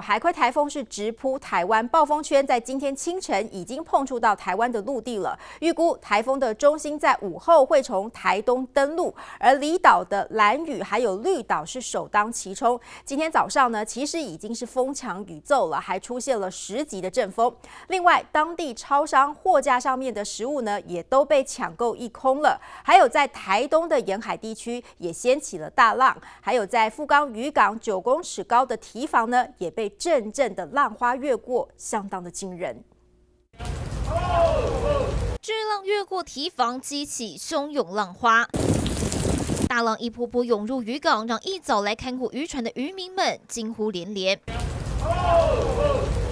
海葵台风是直扑台湾，暴风圈在今天清晨已经碰触到台湾的陆地了。预估台风的中心在午后会从台东登陆，而离岛的兰屿还有绿岛是首当其冲。今天早上呢，其实已经是风强雨骤了，还出现了10级的阵风。另外，当地超商货架上面的食物呢，也都被抢购一空了。还有在台东的沿海地区也掀起了大浪，还有在富冈渔港9公尺高的堤防呢，也被阵阵的浪花越过，相当的惊人。巨浪越过堤防，激起汹涌浪花。大浪一波波涌入渔港，让一早来看顾渔船的渔民们惊呼连连。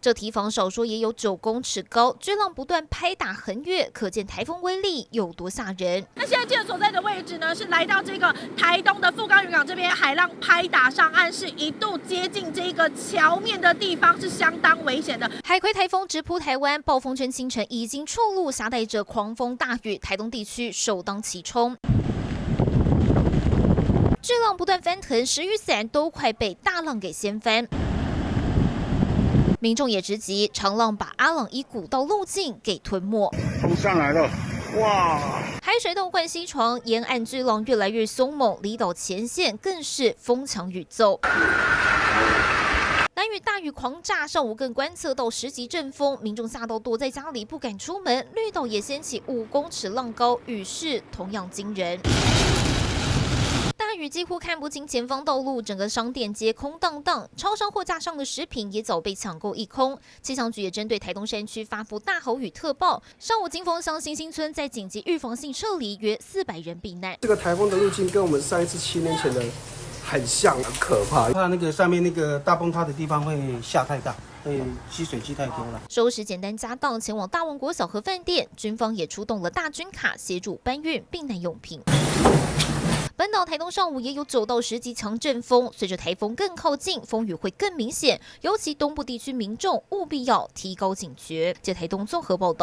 这堤防少说也有9公尺高，巨浪不断拍打横越，可见台风威力有多吓人。那现在这个所在的位置呢，是来到这个台东的富冈渔港这边，海浪拍打上岸，是一度接近这个桥面的地方，是相当危险的。海葵台风直扑台湾，暴风圈清晨已经触陆，携带着狂风大雨，台东地区首当其冲。巨浪不断翻腾，10雨伞都快被大浪给掀翻。民众也直击长浪把阿朗伊古道路径给吞没，冲上来了，哇！海水倒灌西床，沿岸巨浪越来越凶猛，离岛前线更是风强雨骤。兰屿大雨狂炸，上午更观测到10级阵风，民众吓到躲在家里不敢出门。绿岛也掀起5公尺浪高，雨势同样惊人。大雨几乎看不清前方道路，整个商店街空荡荡，超商货架上的食品也早被抢购一空。气象局也针对台东山区发布大豪雨特报，上午金峰乡新兴村在紧急预防性撤离约400人避难。这个台风的路径跟我们上一次7年前的很像，很可怕。怕那个上面那个大崩塌的地方会下太大，会吸水积太多了。收拾简单家当，前往大王国小河饭店，军方也出动了大军卡协助搬运避难用品。本岛台东上午也有9到10级强阵风，随着台风更靠近，风雨会更明显，尤其东部地区民众务必要提高警觉。台东综合报道。